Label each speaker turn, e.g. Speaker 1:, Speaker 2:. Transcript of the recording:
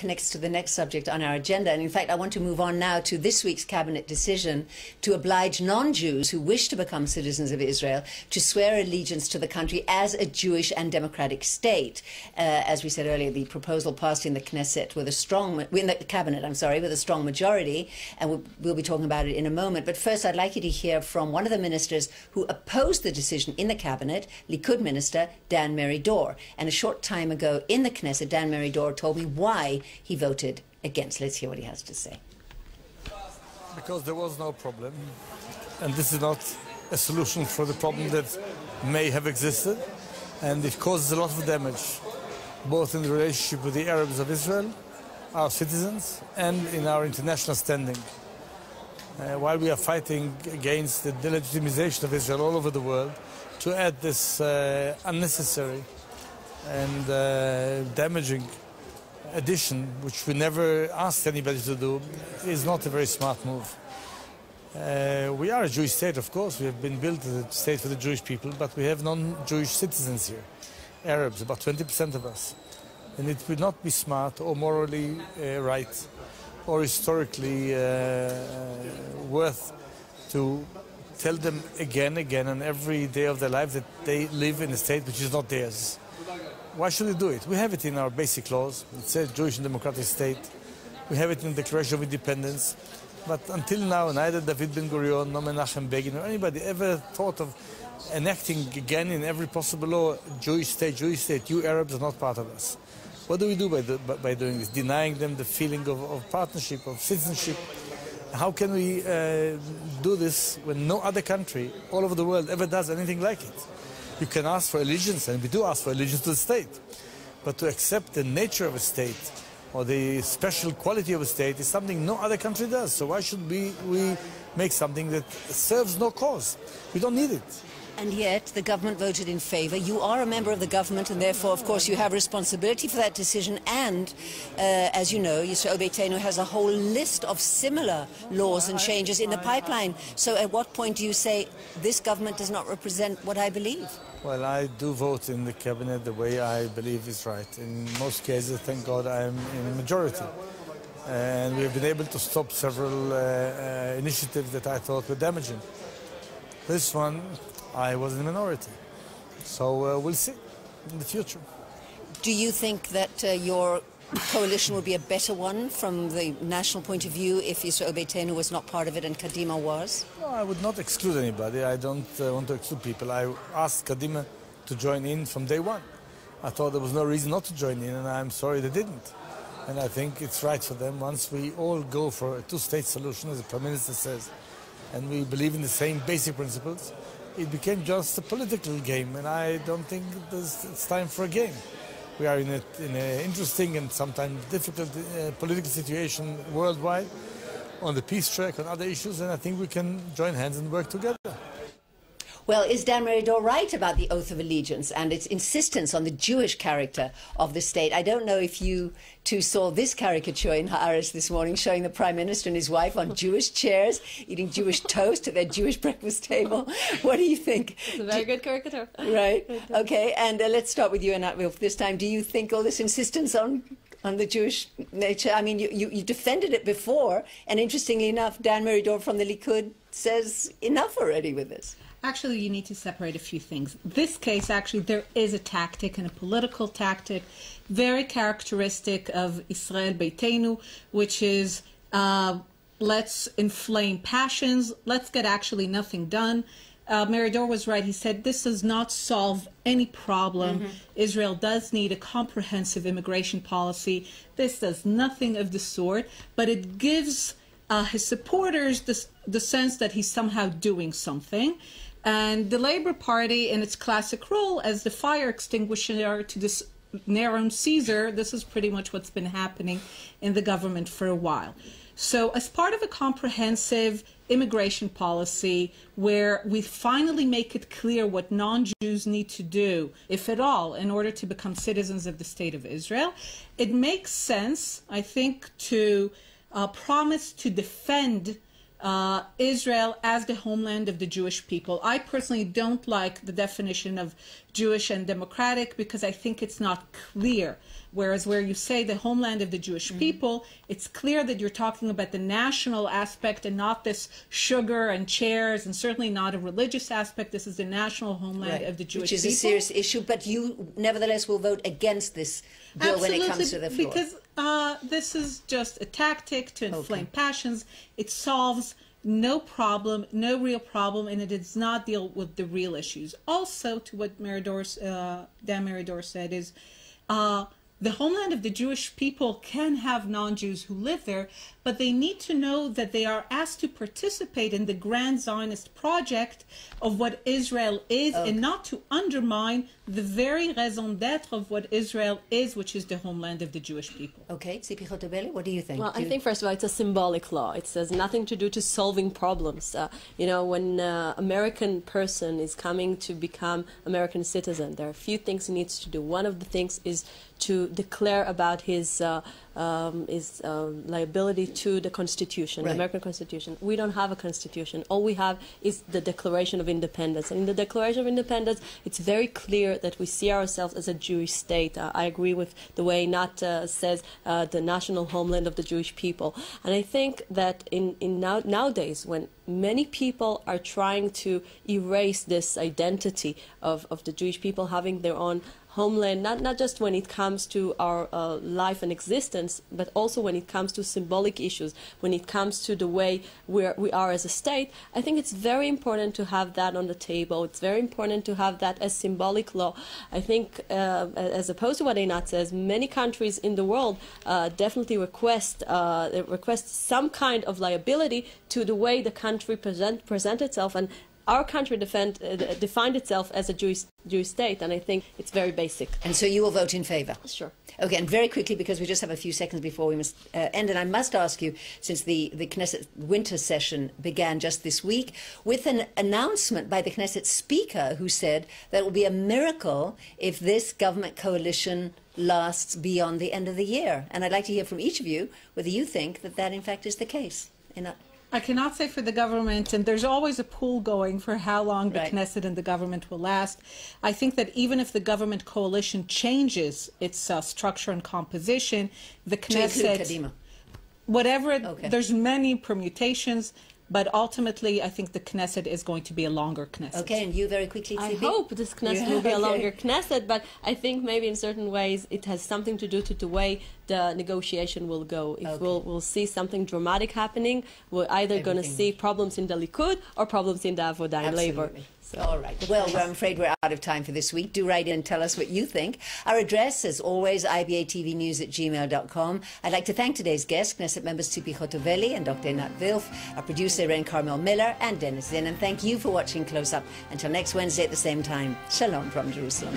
Speaker 1: connects to the next subject on our agenda. And in fact, I want to move on now to this week's cabinet decision to oblige non-Jews who wish to become citizens of Israel to swear allegiance to the country as a Jewish and democratic state. As we said earlier, the proposal passed in the Knesset with a strong, in the cabinet, I'm sorry, with a strong majority, and we'll be talking about it in a moment. But first, I'd like you to hear from one of the ministers who opposed the decision in the cabinet, Likud minister Dan Meridor. And a short time ago in the Knesset, Dan Meridor told me why he voted against. Let's hear what he has to say.
Speaker 2: Because there was no problem, and this is not a solution for the problem that may have existed, and it causes a lot of damage, both in the relationship with the Arabs of Israel, our citizens, and in our international standing. While we are fighting against the delegitimization of Israel all over the world, to add this unnecessary and damaging addition, which we never asked anybody to do, is not a very smart move. We are a Jewish state, of course. We have been built as a state for the Jewish people, but we have non-Jewish citizens here, Arabs, about 20% of us. And it would not be smart or morally right or historically worth to tell them again and every day of their lives that they live in a state which is not theirs. Why should we do it? We have it in our basic laws. It says Jewish and democratic state. We have it in the Declaration of Independence. But until now, neither David Ben-Gurion, nor Menachem Begin, or anybody ever thought of enacting again in every possible law, Jewish state, you Arabs are not part of us. What do we do by doing this? Denying them the feeling of partnership, of citizenship. How can we do this when no other country all over the world ever does anything like it? You can ask for allegiance, and we do ask for allegiance to the state. But to accept the nature of a state or the special quality of a state is something no other country does. So why should we make something that serves no cause? We don't need it.
Speaker 1: And yet the government voted in favor. You are a member of the government, and therefore, of course, you have responsibility for that decision. And, as you know, Yisrael Beitenu has a whole list of similar laws and changes in the pipeline. So at what point do you say, this government does not represent what I believe?
Speaker 2: Well, I do vote in the cabinet the way I believe is right. In most cases, thank God, I am in a majority. And we have been able to stop several initiatives that I thought were damaging. This one, I was in a minority. So we'll see in the future.
Speaker 1: Do you think that your coalition would be a better one from the national point of view if Yisrael Beitenu was not part of it and Kadima was?
Speaker 2: No, I would not exclude anybody. I don't want to exclude people. I asked Kadima to join in from day one. I thought there was no reason not to join in, and I'm sorry they didn't. And I think it's right for them once we all go for a two-state solution, as the Prime Minister says, and we believe in the same basic principles. It became just a political game, and I don't think it's time for a game. We are in an interesting and sometimes difficult political situation worldwide, on the peace track, on other issues, and I think we can join hands and work together.
Speaker 1: Well, is Dan Meridor right about the oath of allegiance and its insistence on the Jewish character of the state? I don't know if you two saw this caricature in Haaretz this morning showing the Prime Minister and his wife on Jewish chairs, eating Jewish toast at their Jewish breakfast table. What do you think?
Speaker 3: It's a very good caricature.
Speaker 1: Right. Okay, and let's start with you, Anat Wilf, this time. Do you think all this insistence on the Jewish nature? I mean, you defended it before, and interestingly enough, Dan Meridor from the Likud says enough already with this.
Speaker 4: Actually, you need to separate a few things. This case, actually, there is a tactic and a political tactic very characteristic of Israel Beitenu, which is let's inflame passions, let's get actually nothing done. Meridor was right. He said this does not solve any problem. Israel does need a comprehensive immigration policy. This does nothing of the sort, but it gives his supporters the sense that he's somehow doing something. And the Labour Party, in its classic role as the fire extinguisher to this Nero Caesar, this is pretty much what's been happening in the government for a while. So as part of a comprehensive immigration policy where we finally make it clear what non-Jews need to do, if at all, in order to become citizens of the State of Israel, it makes sense, I think, to promise to defend Israel as the homeland of the Jewish people. I personally don't like the definition of Jewish and democratic because I think it's not clear Whereas where you say the homeland of the Jewish people, it's clear that you're talking about the national aspect and not this sugar and chairs, and certainly not a religious aspect. This is the national homeland of the Jewish people.
Speaker 1: Which is a serious issue, but you nevertheless will vote against this bill when it comes to the floor.
Speaker 4: Because this is just a tactic to inflame passions. It solves no problem, no real problem, and it does not deal with the real issues. Also, to what Dan Meridor said is, the homeland of the Jewish people can have non-Jews who live there, but they need to know that they are asked to participate in the grand Zionist project of what Israel is, and not to undermine the very raison d'etre of what Israel is, which is the homeland of the Jewish people.
Speaker 1: Okay, Tzipi Hotobelli, what do you think?
Speaker 3: Well, I think, first of all, it's a symbolic law. It has nothing to do to solving problems. When an American person is coming to become American citizen, there are a few things he needs to do. One of the things is to declare about his liability to the Constitution, the American Constitution. We don't have a Constitution. All we have is the Declaration of Independence. And in the Declaration of Independence, it's very clear that we see ourselves as a Jewish state. I agree with the way Nat says the national homeland of the Jewish people. And I think that nowadays, when many people are trying to erase this identity of the Jewish people having their own homeland, not just when it comes to our life and existence, but also when it comes to symbolic issues, when it comes to the way we are as a state. I think it's very important to have that on the table. It's very important to have that as symbolic law. I think, as opposed to what Einat says, many countries in the world definitely request some kind of liability to the way the country present itself, and our country defined itself as a Jewish state, and I think it's very basic.
Speaker 1: And so you will vote in favor?
Speaker 3: Sure.
Speaker 1: Okay, and very quickly, because we just have a few seconds before we must end, and I must ask you, since the Knesset winter session began just this week, with an announcement by the Knesset speaker who said that it will be a miracle if this government coalition lasts beyond the end of the year. And I'd like to hear from each of you whether you think that that in fact is the case.
Speaker 4: I cannot say for the government, and there's always a pool going for how long the Knesset and the government will last. I think that even if the government coalition changes its structure and composition, the Knesset, there's many permutations, but ultimately I think the Knesset is going to be a longer Knesset.
Speaker 1: Okay, and you very quickly,
Speaker 3: I hope this Knesset will be a longer Knesset, but I think maybe in certain ways it has something to do to the way the negotiation will go. If we'll see something dramatic happening, we're either going to see problems in the Likud or problems in the Avodah and Labor.
Speaker 1: So. All right. Well, I'm afraid we're out of time for this week. Do write in and tell us what you think. Our address, as always, ibatvnews@gmail.com. I'd like to thank today's guests, Knesset members Tzipi Hotobelli and Dr. Einat Wilf, our producer, Ren Carmel Miller, and Dennis Zinn. And thank you for watching Close Up. Until next Wednesday at the same time. Shalom from Jerusalem.